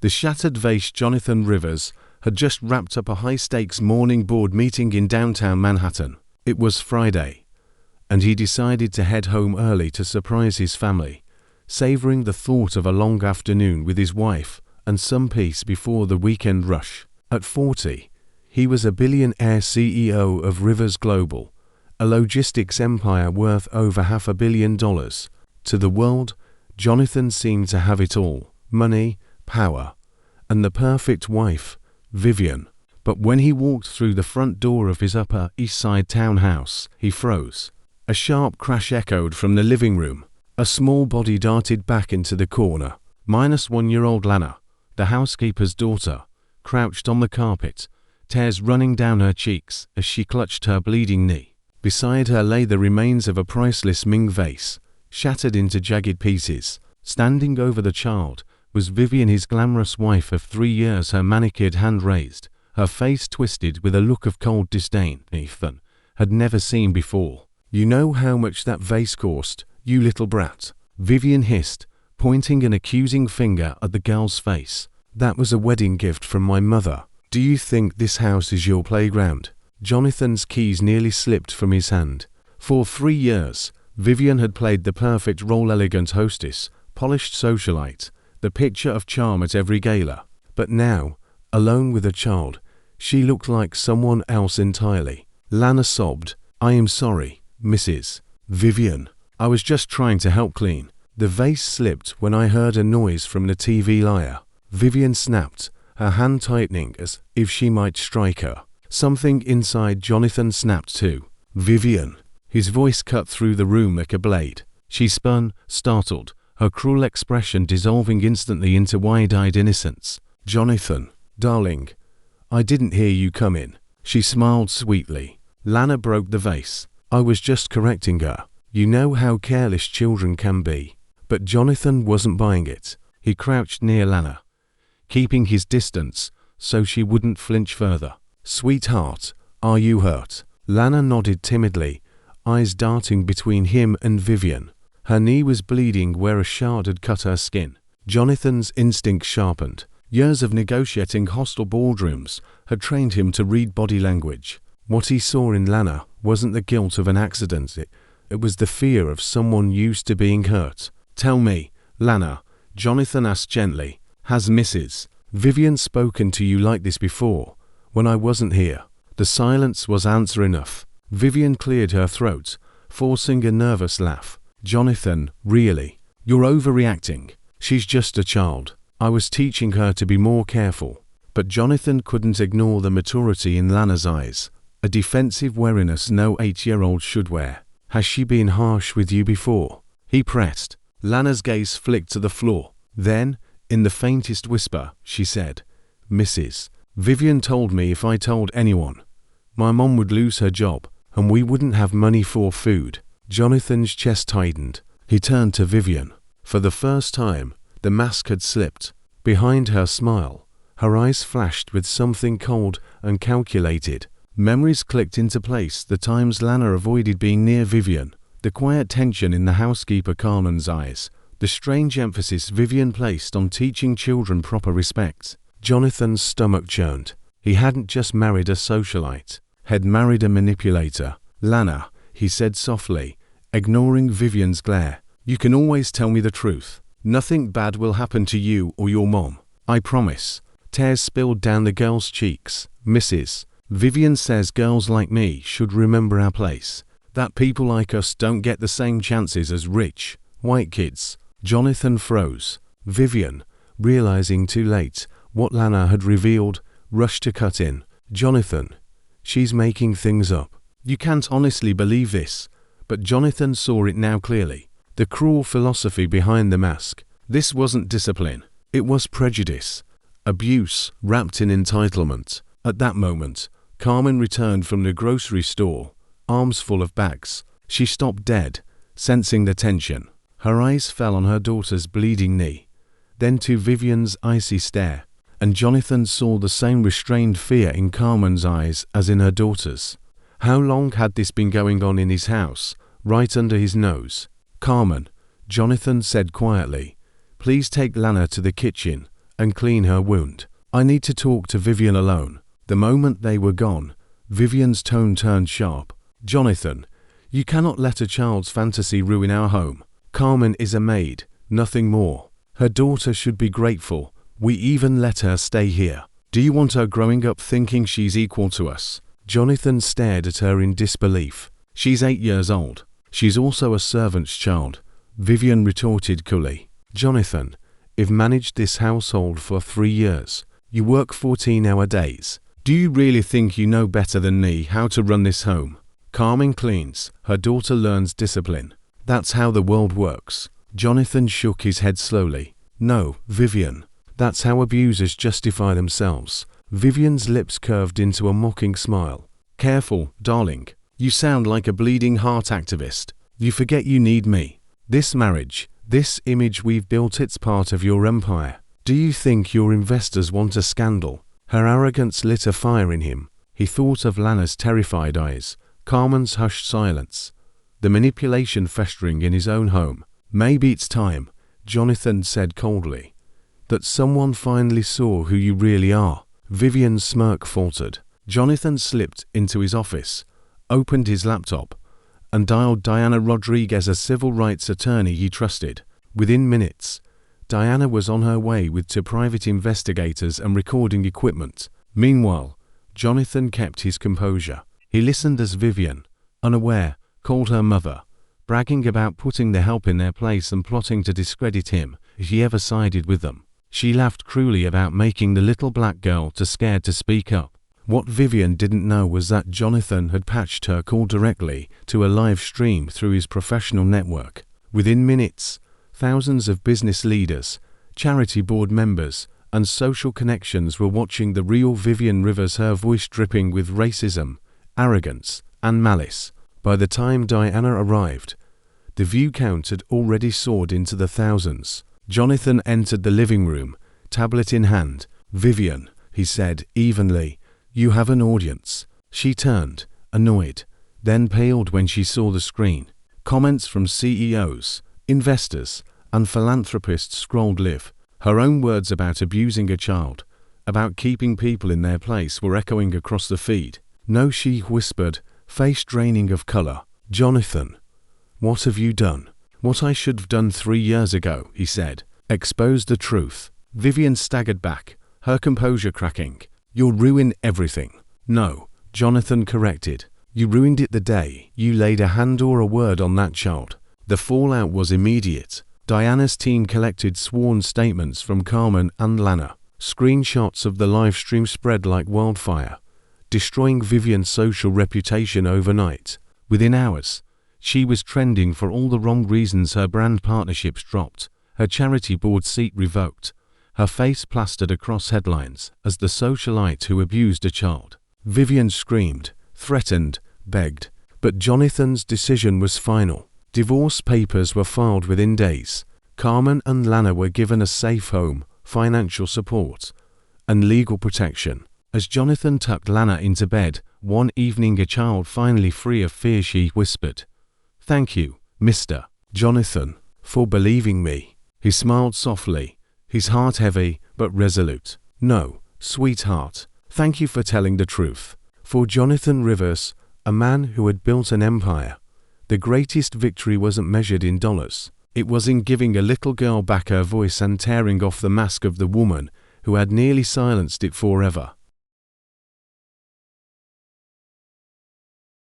The shattered vase. Jonathan Rivers had just wrapped up a high-stakes morning board meeting in downtown Manhattan. It was Friday, and he decided to head home early to surprise his family, savoring the thought of a long afternoon with his wife and some peace before the weekend rush. At 40, he was a billionaire CEO of Rivers Global, a logistics empire worth over $500 million. To the world, Jonathan seemed to have it all: money, power, and the perfect wife, Vivian. But when he walked through the front door of his Upper East Side townhouse, he froze. A sharp crash echoed from the living room. A small body darted back into the corner. -1-year-old Lana, the housekeeper's daughter, crouched on the carpet, tears running down her cheeks as she clutched her bleeding knee. Beside her lay the remains of a priceless Ming vase, shattered into jagged pieces. Standing over the child was Vivian, his glamorous wife of 3 years, her manicured hand raised, her face twisted with a look of cold disdain Ethan had never seen before. "You know how much that vase cost, you little brat," Vivian hissed, pointing an accusing finger at the girl's face. "That was a wedding gift from my mother. Do you think this house is your playground?" Jonathan's keys nearly slipped from his hand. For 3 years, Vivian had played the perfect role: elegant hostess, polished socialite, the picture of charm at every gala. But now, alone with a child, she looked like someone else entirely. Lana sobbed, "I am sorry, Mrs. Vivian. I was just trying to help clean." The vase slipped when I heard a noise from the TV liar. Vivian snapped, her hand tightening as if she might strike her. Something inside Jonathan snapped too. "Vivian." His voice cut through the room like a blade. She spun, startled, her cruel expression dissolving instantly into wide-eyed innocence. "Jonathan, darling, I didn't hear you come in." She smiled sweetly. Lana broke the vase. "I was just correcting her. You know how careless children can be." But Jonathan wasn't buying it. He crouched near Lana, keeping his distance so she wouldn't flinch further. "Sweetheart, are you hurt?" Lana nodded timidly, eyes darting between him and Vivian. Her knee was bleeding where a shard had cut her skin. Jonathan's instincts sharpened. Years of negotiating hostile boardrooms had trained him to read body language. What he saw in Lana wasn't the guilt of an accident, it was the fear of someone used to being hurt. "Tell me, Lana," Jonathan asked gently, "has Mrs. Vivian spoken to you like this before, when I wasn't here?" The silence was answer enough. Vivian cleared her throat, forcing a nervous laugh. "Jonathan, really? You're overreacting. She's just a child. I was teaching her to be more careful." But Jonathan couldn't ignore the maturity in Lana's eyes, a defensive wariness no 8-year-old should wear. "Has she been harsh with you before?" he pressed. Lana's gaze flicked to the floor. Then, in the faintest whisper, she said, "Mrs. Vivian told me if I told anyone, my mom would lose her job, and we wouldn't have money for food." Jonathan's chest tightened. He turned to Vivian. For the first time, the mask had slipped. Behind her smile, her eyes flashed with something cold and calculated. Memories clicked into place, the times Lana avoided being near Vivian, the quiet tension in the housekeeper Carmen's eyes, the strange emphasis Vivian placed on teaching children proper respect. Jonathan's stomach churned. He hadn't just married a socialite, had married a manipulator. "Lana," he said softly, ignoring Vivian's glare, "you can always tell me the truth. Nothing bad will happen to you or your mom. I promise." Tears spilled down the girl's cheeks. "Mrs. Vivian says girls like me should remember our place, that people like us don't get the same chances as rich, white kids." Jonathan froze. Vivian, realizing too late what Lana had revealed, rushed to cut in. "Jonathan, she's making things up. You can't honestly believe this." But Jonathan saw it now clearly. The cruel philosophy behind the mask. This wasn't discipline. It was prejudice. Abuse wrapped in entitlement. At that moment, Carmen returned from the grocery store, arms full of bags. She stopped dead, sensing the tension. Her eyes fell on her daughter's bleeding knee, then to Vivian's icy stare, and Jonathan saw the same restrained fear in Carmen's eyes as in her daughter's. How long had this been going on in his house, right under his nose? "Carmen," Jonathan said quietly, "please take Lana to the kitchen and clean her wound. I need to talk to Vivian alone. The moment they were gone, Vivian's tone turned sharp. Jonathan, you cannot let a child's fantasy ruin our home. Carmen is a maid, nothing more. Her daughter should be grateful. We even let her stay here. Do you want her growing up thinking she's equal to us? Jonathan stared at her in disbelief. She's 8 years old. She's also a servant's child, Vivian retorted coolly. Jonathan, you've managed this household for 3 years. You work 14-hour days. Do you really think you know better than me how to run this home? Carmen cleans, her daughter learns discipline. That's how the world works. Jonathan shook his head slowly. No, Vivian. That's how abusers justify themselves. Vivian's lips curved into a mocking smile. Careful, darling. You sound like a bleeding heart activist. You forget you need me. This marriage, this image we've built, it's part of your empire. Do you think your investors want a scandal? Her arrogance lit a fire in him. He thought of Lana's terrified eyes, Carmen's hushed silence, the manipulation festering in his own home. Maybe it's time, Jonathan said coldly, that someone finally saw who you really are. Vivian's smirk faltered. Jonathan slipped into his office, opened his laptop, and dialed Diana Rodriguez, a civil rights attorney he trusted. Within minutes, Diana was on her way with 2 private investigators and recording equipment. Meanwhile, Jonathan kept his composure. He listened as Vivian, unaware, called her mother, bragging about putting the help in their place and plotting to discredit him if he ever sided with them. She laughed cruelly about making the little black girl too scared to speak up. What Vivian didn't know was that Jonathan had patched her call directly to a live stream through his professional network. Within minutes, thousands of business leaders, charity board members, and social connections were watching the real Vivian Rivers, her voice dripping with racism, arrogance, and malice. By the time Diana arrived, the view count had already soared into the thousands. Jonathan entered the living room, tablet in hand. Vivian, he said evenly, you have an audience. She turned, annoyed, then paled when she saw the screen. Comments from CEOs, investors, and philanthropists scrolled live. Her own words about abusing a child, about keeping people in their place, were echoing across the feed. No, she whispered, face draining of color. Jonathan, what have you done? What I should have done 3 years ago, he said. Expose the truth. Vivian staggered back, her composure cracking. You'll ruin everything. No, Jonathan corrected. You ruined it the day you laid a hand or a word on that child. The fallout was immediate. Diana's team collected sworn statements from Carmen and Lana. Screenshots of the live stream spread like wildfire, destroying Vivian's social reputation overnight. Within hours, she was trending for all the wrong reasons. Her brand partnerships dropped, her charity board seat revoked, her face plastered across headlines as the socialite who abused a child. Vivian screamed, threatened, begged, but Jonathan's decision was final. Divorce papers were filed within days. Carmen and Lana were given a safe home, financial support, and legal protection. As Jonathan tucked Lana into bed one evening, a child finally free of fear, she whispered, "Thank you, Mr. Jonathan, for believing me." He smiled softly, his heart heavy but resolute. "No, sweetheart, thank you for telling the truth." For Jonathan Rivers, a man who had built an empire, the greatest victory wasn't measured in dollars. It was in giving a little girl back her voice and tearing off the mask of the woman who had nearly silenced it forever.